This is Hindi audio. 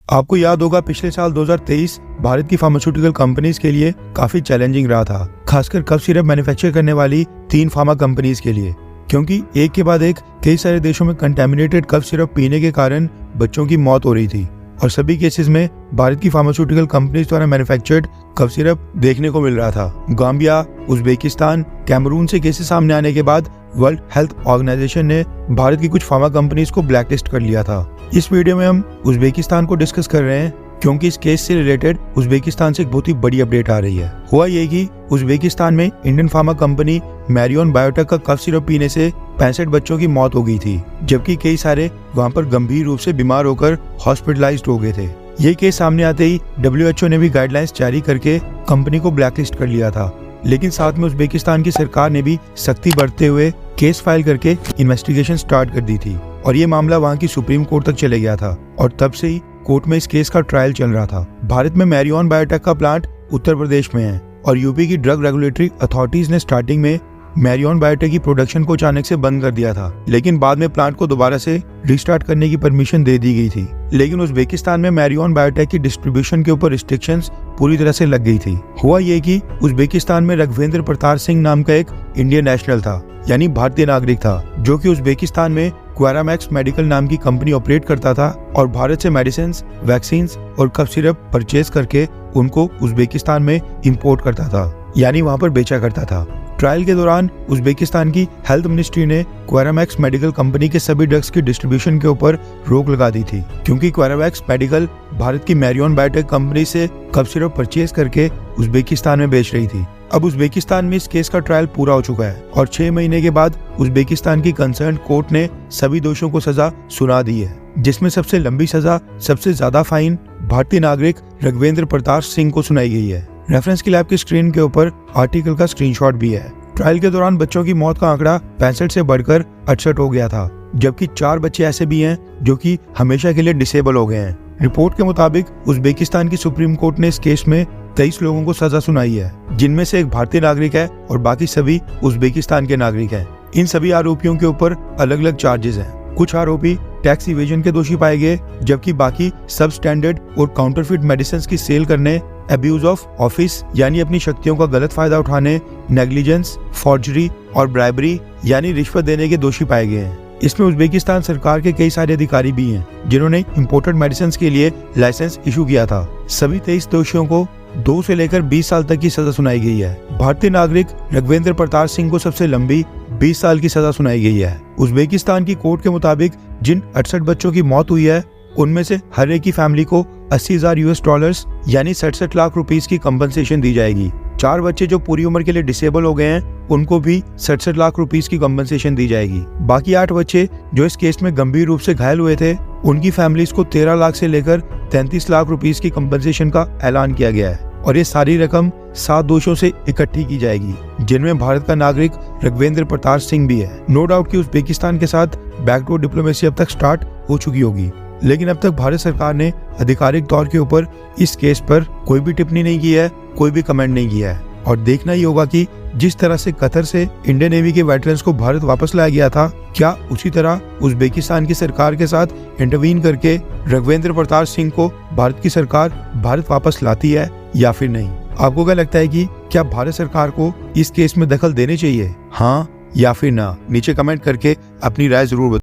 आपको याद होगा पिछले साल 2023 भारत की फार्मास्यूटिकल कंपनीज के लिए काफी चैलेंजिंग रहा था, खासकर कफ सिरप मैन्युफैक्चर करने वाली 3 फार्मा कंपनीज के लिए, क्योंकि एक के बाद एक कई सारे देशों में कंटेमिनेटेड कफ सिरप पीने के कारण बच्चों की मौत हो रही थी और सभी केसेस में भारत की फार्मास्यूटिकल कंपनीज द्वारा मैन्युफैक्चर्ड कफ सिरप देखने को मिल रहा था। गाम्बिया, उज्बेकिस्तान, कैमरून से केसेस सामने आने के बाद वर्ल्ड हेल्थ ऑर्गेनाइजेशन ने भारत की कुछ फार्मा कंपनीज को ब्लैकलिस्ट कर लिया था। इस वीडियो में हम उज्बेकिस्तान को डिस्कस कर रहे हैं क्योंकि इस केस से रिलेटेड उज्बेकिस्तान से एक बहुत ही बड़ी अपडेट आ रही है। हुआ ये कि उज्बेकिस्तान में Indian pharma company Marion Biotech का कफ सिरप पीने से 65 बच्चों की मौत हो गई थी, जबकि कई सारे वहां पर गंभीर रूप से बीमार होकर हॉस्पिटलाइज्ड हो गए थे। ये केस सामने आते ही WHO ने भी गाइडलाइंस जारी करके कंपनी को ब्लैकलिस्ट कर लिया था, लेकिन साथ में उज्बेकिस्तान की सरकार ने भी सख्ती बरतते हुए केस फाइल करके इन्वेस्टिगेशन स्टार्ट कर दी थी और ये मामला वहां की सुप्रीम कोर्ट तक चले गया था और तब से ही कोर्ट में इस केस का ट्रायल चल रहा था। भारत में मैरियन बायोटेक का प्लांट उत्तर प्रदेश में है और यूपी की ड्रग रेगुलेटरी अथॉरिटीज ने स्टार्टिंग में मैरियन बायोटेक की प्रोडक्शन को अचानक से बंद कर दिया था, लेकिन बाद में प्लांट को दोबारा से रिस्टार्ट करने की परमिशन दे दी गई थी। लेकिन उज्बेकिस्तान में मैरियन बायोटेक की डिस्ट्रीब्यूशन के ऊपर रिस्ट्रिक्शंस पूरी तरह से लग गई थी। हुआ ये कि उज्बेकिस्तान में रघवेंद्र प्रताप सिंह नाम का एक इंडियन नेशनल था, यानी भारतीय नागरिक था, जो कि उज्बेकिस्तान में क्वारामैक्स मेडिकल नाम की कंपनी ऑपरेट करता था और भारत से मेडिसिन, वैक्सीन और कफ सिरप परचेज करके उनको उज्बेकिस्तान में इंपोर्ट करता था, यानी वहां पर बेचा करता था। ट्रायल के दौरान उज्बेकिस्तान की हेल्थ मिनिस्ट्री ने क्वारामैक्स मेडिकल कंपनी के सभी ड्रग्स की डिस्ट्रीब्यूशन के ऊपर रोक लगा दी थी, क्योंकि क्वारामैक्स मेडिकल भारत की मैरियन बायोटेक कंपनी से कफ सिरप परचेज करके उज्बेकिस्तान में बेच रही थी। अब उज्बेकिस्तान में इस केस का ट्रायल पूरा हो चुका है और 6 महीने के बाद उज्बेकिस्तान की कंसर्न कोर्ट ने सभी दोषियों को सजा सुना दी है, जिसमें सबसे लंबी सजा, सबसे ज्यादा फाइन भारतीय नागरिक रघवेंद्र प्रताप सिंह को सुनाई गई है। रेफरेंस की लैब की स्क्रीन के ऊपर आर्टिकल का स्क्रीनशॉट भी है। ट्रायल के दौरान बच्चों की मौत का आंकड़ा 65 से बढ़कर 68 हो गया था, जबकि 4 बच्चे ऐसे भी हैं जो कि हमेशा के लिए डिसेबल हो गए हैं। रिपोर्ट के मुताबिक उज्बेकिस्तान की सुप्रीम कोर्ट ने इस केस में 23 लोगों को सजा सुनाई है, जिनमें से एक भारतीय नागरिक है और बाकी सभी उज्बेकिस्तान के नागरिक हैं। इन सभी आरोपियों के ऊपर अलग अलग चार्जेस हैं। कुछ आरोपी टैक्स इवेजन के दोषी पाए गए, जबकि बाकी सब स्टैंडर्ड और काउंटरफिट मेडिसिन की सेल करने, अब्यूज ऑफ ऑफिस यानी अपनी शक्तियों का गलत फायदा उठाने, नेग्लिजेंस, फॉर्जरी और ब्राइबरी यानी रिश्वत देने के दोषी पाए गए हैं। इसमें उज्बेकिस्तान सरकार के कई सारे अधिकारी भी हैं, जिन्होंने इंपोर्टेड मेडिसिन के लिए लाइसेंस इशू किया था। सभी 23 दोषियों को 2 से लेकर 20 साल तक की सजा सुनाई गई है। भारतीय नागरिक रघवेंद्र प्रताप सिंह को सबसे लंबी 20 साल की सजा सुनाई गई है। उज्बेकिस्तान की कोर्ट के मुताबिक जिन 68 बच्चों की मौत हुई है, उनमें से हर एक की फैमिली को $80,000 यानी 67 लाख रुपीस की कंपनसेशन दी जाएगी। 4 बच्चे जो पूरी उम्र के लिए डिसेबल हो गए हैं, उनको भी 67 लाख रुपीस की कंपनसेशन दी जाएगी। बाकी 8 बच्चे जो इस केस में गंभीर रूप से घायल हुए थे, उनकी फैमिलीज को 13 लाख से लेकर 33 लाख रुपीस की कंपनसेशन का ऐलान किया गया है और ये सारी रकम 7 दोषियों से इकट्ठी की जाएगी, जिनमें भारत का नागरिक रघवेंद्र प्रताप सिंह भी है। नो डाउट कि उज्बेकिस्तान के साथ बैकडोर डिप्लोमेसी अब तक स्टार्ट हो चुकी होगी, लेकिन अब तक भारत सरकार ने आधिकारिक तौर के ऊपर इस केस पर कोई भी टिप्पणी नहीं की है, कोई भी कमेंट नहीं किया है। और देखना ही होगा कि जिस तरह से कतर से इंडियन नेवी के वेटरन्स को भारत वापस लाया गया था, क्या उसी तरह उज्बेकिस्तान की सरकार के साथ इंटरवीन करके रघवेंद्र प्रताप सिंह को भारत की सरकार भारत वापस लाती है या फिर नहीं। आपको क्या लगता है कि क्या भारत सरकार को इस केस में दखल देनी चाहिए, हाँ या फिर ना? नीचे कमेंट करके अपनी राय जरूर बताएं।